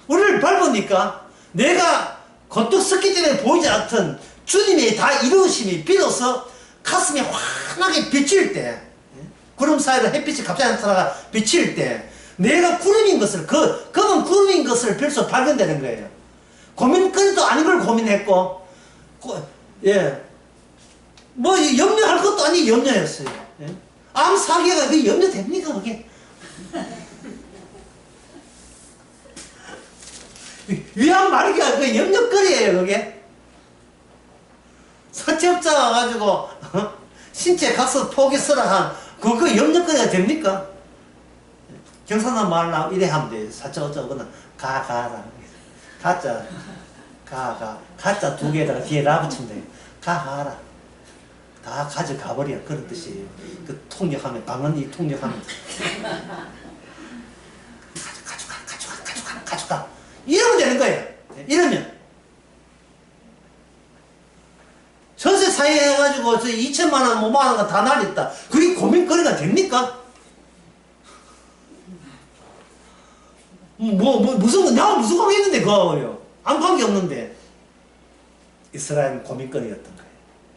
[SPEAKER 1] 우리를 밟으니까 내가 겉떡 섰기 때문에 보이지 않던 주님의 다 이루심이 비로소 가슴이 환하게 비칠 때, 구름 사이로 햇빛이 갑자기 나타나가 비칠 때 내가 구름인 것을, 그건 구름인 것을 벌써 발견되는 거예요. 고민거리도 아닌 걸 고민했고, 예. 뭐, 염려할 것도 아닌 염려였어요. 예? 암 사기가 그 염려됩니까, 그게? 위암 말기가 그 염려거리예요, 그게. 사채업자 와가지고, 신체 각서 포기 쓰라한, 그거 염려거리가 됩니까? 경상도 말로 이래 하면 돼요. 사채 어쩌거나, 가라. 가짜 두 개에다가 뒤에 라 붙이면 돼요. 가라. 다 가져가버려. 그런 뜻이에요. 그 통역하면, 방언이 통역하면. 가져가. 이러면 되는 거예요. 이러면. 전세 사회 해가지고, 2천만원, 5만원 다 날렸다. 그게 고민거리가 됩니까? 내가 무슨 관계 있는데, 그거요. 아무 관계 없는데. 이스라엘은 고민거리였던 거예요.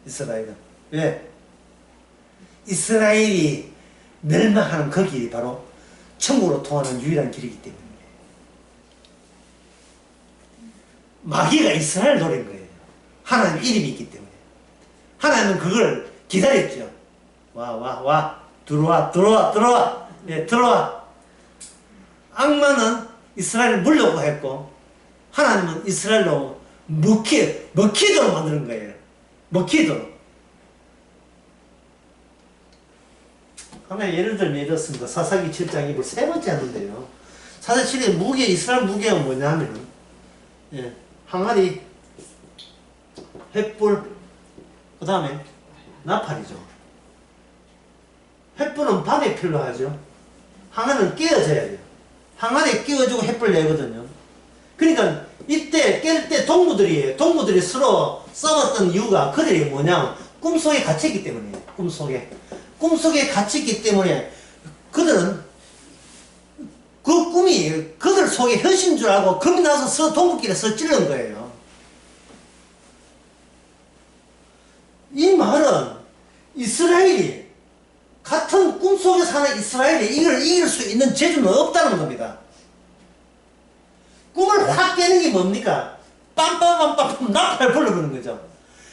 [SPEAKER 1] 이스라엘은. 왜? 이스라엘이 멸망하는 그 길이 바로 천국으로 통하는 유일한 길이기 때문에. 마귀가 이스라엘 노린 거예요. 하나님 이름이 있기 때문에. 하나님은 그걸 기다렸죠. 들어와. 예, 들어와. 악마는 이스라엘을 물려고 했고, 하나님은 이스라엘로 먹히도록 만드는 거예요. 먹히도록. 하나 예를 들면 이렇습니다. 사사기 7장 2부 세 번째 하는데요. 사사기 7의 이스라엘 무게가 뭐냐면, 예, 항아리, 횃불, 그 다음에 나팔이죠. 횃불은 밤에 필요하죠. 항아리는 끼워져야 돼요. 항아리에 끼워주고 횃불 내거든요. 그러니까 이때 깰 때 동무들이 서로 싸웠던 이유가 그들이 뭐냐, 꿈속에 갇혔기 때문이에요. 꿈속에 갇혔기 때문에 그들은 그 꿈이 그들 속에 현실인 줄 알고 겁이 나서 동굴길에 찌르는 거예요. 이 말은 이스라엘이, 같은 꿈속에 사는 이스라엘이 이걸 이길 수 있는 재주는 없다는 겁니다. 꿈을 확 깨는 게 뭡니까? 빰빰빰빰 나팔 불러보는 거죠.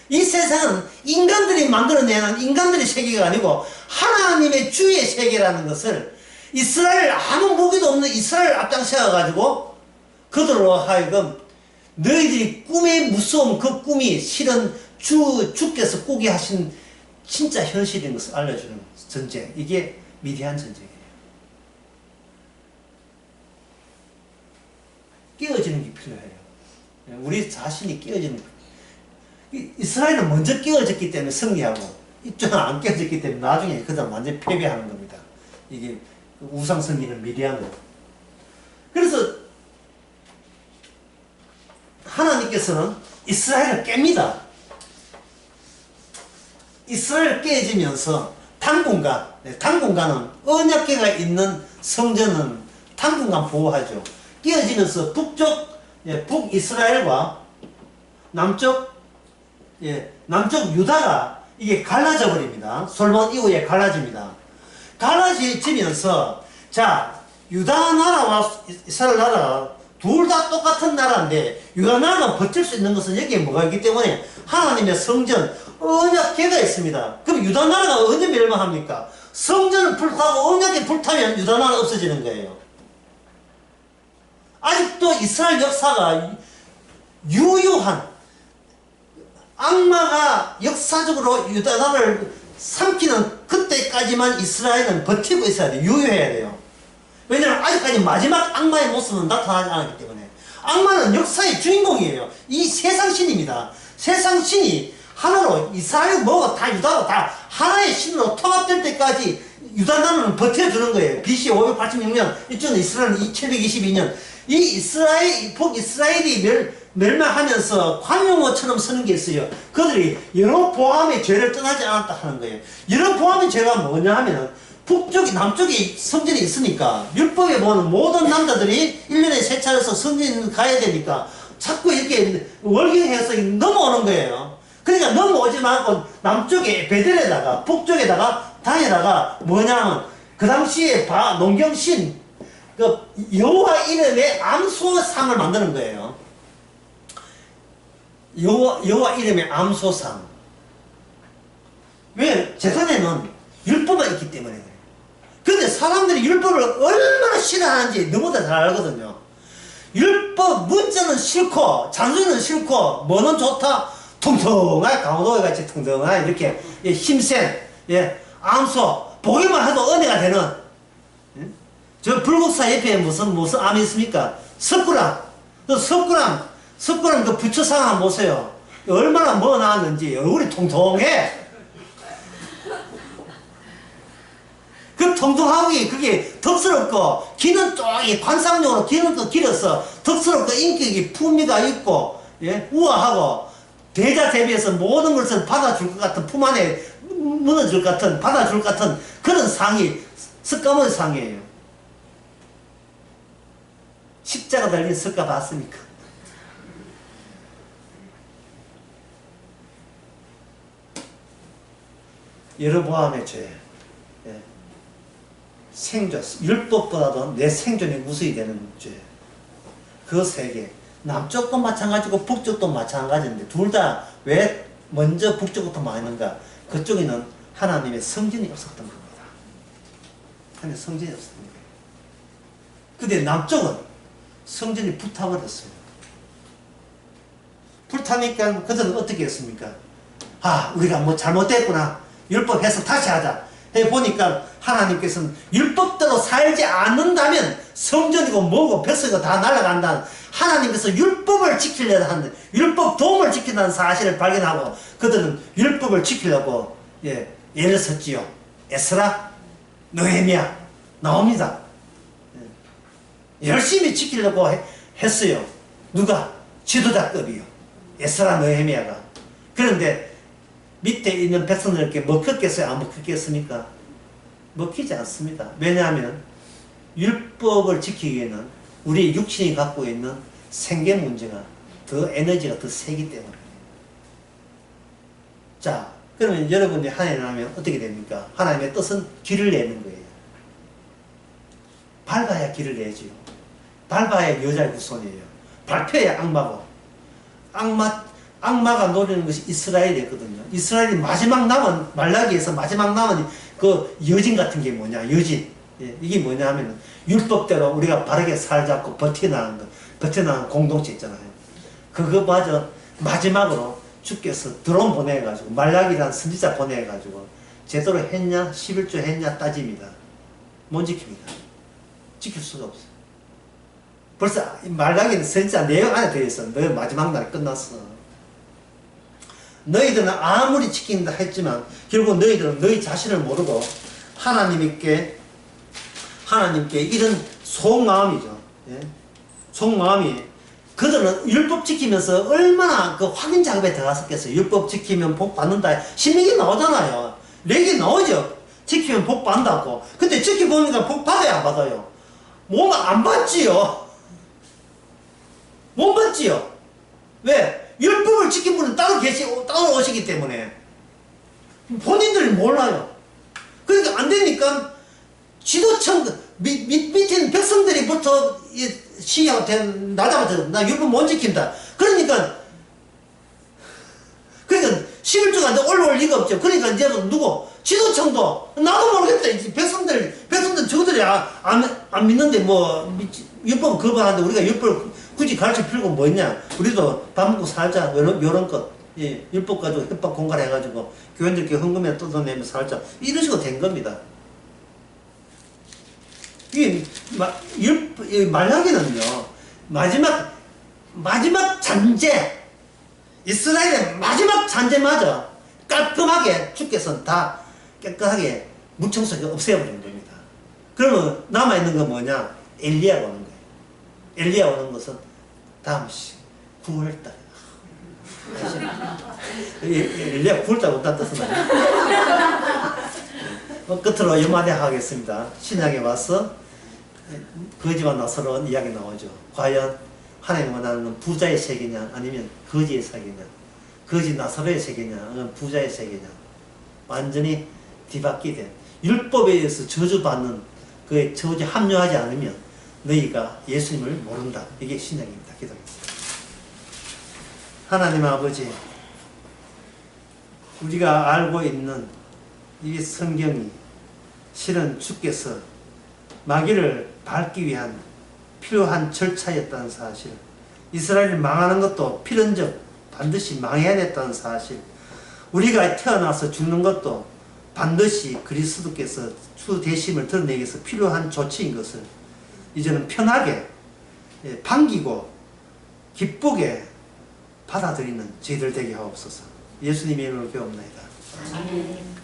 [SPEAKER 1] 이 세상은 인간들이 만들어내는 인간들의 세계가 아니고 하나님의 주의 세계라는 것을 이스라엘, 아무 무기도 없는 이스라엘 앞장세워가지고 그들로 하여금 너희들이 꿈의 무서움, 그 꿈이 실은 주께서 꾸게 하신 진짜 현실인 것을 알려주는 전쟁. 이게 미디안 전쟁이에요. 끼워지는 게 필요해요. 우리 자신이 끼워지는 거예요. 이스라엘은 먼저 끼워졌기 때문에 승리하고, 이쪽은 안 끼워졌기 때문에 나중에 그 다음 완전히 패배하는 겁니다. 이게 우상 섬기는 미디안으로. 그래서 하나님께서는 이스라엘을 깹니다. 이스라엘 깨지면서 당분간은 언약궤가 있는 성전은 당분간 보호하죠. 깨어지면서 북이스라엘과 남쪽 유다가 이게 갈라져 버립니다. 솔몬 이후에 갈라집니다. 갈라지면서, 자, 유다 나라와 이스라엘 나라 둘 다 똑같은 나라인데, 유다 나라가 버틸 수 있는 것은 여기에 뭐가 있기 때문에 하나님의 성전, 언약궤가 있습니다. 그럼 유다 나라가 언제 멸망합니까? 성전을 불타고 언약궤 불타면 유다 나라가 없어지는 거예요. 아직도 이스라엘 역사가 유효한, 악마가 역사적으로 유다 나라를 삼키는 그때까지만 이스라엘은 버티고 있어야 돼요. 유효해야 돼요. 왜냐하면 아직까지 마지막 악마의 모습은 나타나지 않았기 때문에. 악마는 역사의 주인공이에요. 이 세상 신입니다. 세상 신이 하나로, 이스라엘 뭐고 다 유다고 다 하나의 신으로 통합될 때까지 유다 나라는 버텨주는 거예요. BC 586년, 이쪽은 이스라엘은 722년. 이 북이스라엘이 멸망하면서 관용어처럼 서는 게 있어요. 그들이 여로보암의 죄를 떠나지 않았다 하는 거예요. 여로보암의 죄가 뭐냐 하면은, 남쪽에 성전이 있으니까, 율법에 보는 모든 남자들이 1년에 3차례서 성전 가야 되니까, 자꾸 이렇게 월경해서 넘어오는 거예요. 그러니까 넘어오지 말고, 남쪽에 베델에다가, 북쪽에다가, 단에다가, 뭐냐면, 그 당시에 농경신, 그 여호와 이름의 암소상을 만드는 거예요. 여호와 이름의 암소상. 왜? 재산에는 율법만 있기 때문에 그래요. 근데 사람들이 율법을 얼마나 싫어하는지 너무나 잘 알거든요. 율법 문자는 싫고 잔소리는 싫고 뭐는 좋다? 통통하게 강호동이 같이 통통하게 이렇게 힘센 암소 보기만 해도 은혜가 되는 저 불국사 옆에 무슨 암이 있습니까? 석굴암. 석굴암 그 부처상 한번 보세요. 얼마나 뭐 나왔는지 얼굴이 통통해. 그 통통하기 그게 덕스럽고 기는 쪼이 관상용으로 기는 또 길어서 덕스럽고 인격이 품위가 있고 우아하고 대자 대비해서 모든 것을 받아줄 것 같은 품 안에 무너질 것 같은 받아줄 것 같은 그런 상이 석가모니 상이에요. 십자가 달린 석가 봤습니까? 여러보암의 죄. 생존, 율법보다도 내 생존이 우선이 되는 죄. 그 세 개. 남쪽도 마찬가지고 북쪽도 마찬가지인데 둘 다 왜 먼저 북쪽부터 망했는가? 그쪽에는 하나님의 성전이 없었던 겁니다. 하나님의 성전이 없었던 거예요. 근데 남쪽은 성전이 불타버렸어요. 불타니까 그들은 어떻게 했습니까? 아, 우리가 뭐 잘못됐구나. 율법 해서 다시 하자. 해보니까 하나님께서는 율법대로 살지 않는다면 성전이고 뭐고 뱃속이고 다 날아간다는 하나님께서 율법을 지키려고 하는데 율법 도움을 지킨다는 사실을 발견하고 그들은 율법을 지키려고 애를 썼지요. 에스라, 느헤미야 나옵니다. 열심히 지키려고 했어요. 누가? 지도자급이요. 에스라, 느헤미야가. 그런데 밑에 있는 백성들에게 먹혔겠어요? 안 먹혔겠습니까? 먹히지 않습니다. 왜냐하면 율법을 지키기 위해는 우리 육신이 갖고 있는 생계 문제가 더 에너지가 더 세기 때문에. 자, 그러면 여러분이 하나님 하면 어떻게 됩니까? 하나님의 뜻은 길을 내는 거예요. 밟아야 길을 내지요. 밟아야 여자의 후손이에요. 밟혀야 악마고. 악마가 노리는 것이 이스라엘이었거든요. 이스라엘이 마지막 남은, 말라기에서 마지막 남은 그 여진 같은 게 뭐냐, 여진. 이게 뭐냐 하면은 율법대로 우리가 바르게 살자고 버텨나가는 거, 버텨나가는 공동체 있잖아요. 그거마저 마지막으로 주께서 드론 보내가지고, 말라기라는 선지자 보내가지고, 제대로 했냐, 11조 했냐 따집니다. 못 지킵니다. 지킬 수가 없어요. 벌써 말라기는 선지자 내용 안에 들어있어. 너 마지막 날 끝났어. 너희들은 아무리 지킨다 했지만 결국 너희들은 너희 자신을 모르고 하나님께 이런 속마음이죠. 속마음이 그들은 율법 지키면서 얼마나 그 확인 작업에 들어갔었겠어요. 율법 지키면 복 받는다. 신명기 나오잖아요. 레기 나오죠. 지키면 복 받는다고. 근데 지켜보니까 복 받아요, 안 받아요? 못 안 받지요. 못 받지요. 왜? 율법을 지킨 분은 따로 오시기 때문에 본인들이 몰라요. 그러니까 안 되니까 지도청 밑에 있는 백성들이부터 시하고 나자마자 나 율법 못 지킨다. 그러니까 11조가 올라올 리가 없죠. 그러니까 이제 누구? 지도청도 나도 모르겠다. 백성들 저들이 안 믿는데 뭐 율법 그거 하는데 우리가 율법 굳이 가르쳐 필요가 뭐 있냐? 우리도 밥 먹고 살자. 요런 것. 율법 가지고 협박 공갈해가지고 교인들께 헌금에 뜯어내며 살자. 이런 식으로 된 겁니다. 말라기는요, 마지막 잔재, 이스라엘의 마지막 잔재마저 깔끔하게 주께서는 다 깨끗하게 무청소하게 없애버리는 겁니다. 그러면 남아있는 건 뭐냐? 엘리야가 오는 거예요. 엘리야 오는 것은 다음 9월달. 엘리야 9월달 온다는 뜻은 아니에요. 끝으로 연마대 하겠습니다. 신약에 와서 거지와 나서로운 이야기 나오죠. 과연 하나님 원하는 부자의 세계냐 아니면 거지의 세계냐, 거지 나사로의 세계냐 아니면 부자의 세계냐, 완전히 뒤바뀌게 된 율법에 의해서 저주받는 그에 저주 합류하지 않으면 너희가 예수님을 모른다. 이게 신약입니다. 기도입니다. 하나님 아버지, 우리가 알고 있는 이 성경이 실은 주께서 마귀를 밟기 위한 필요한 절차였다는 사실, 이스라엘이 망하는 것도 필연적 반드시 망해야 됐다는 사실, 우리가 태어나서 죽는 것도 반드시 그리스도께서 주 대심을 드러내기 위해서 필요한 조치인 것을 이제는 편하게 반기고 기쁘게 받아들이는 저희들 되게 하옵소서. 예수님의 이름으로 기도합니다.
[SPEAKER 2] 아멘.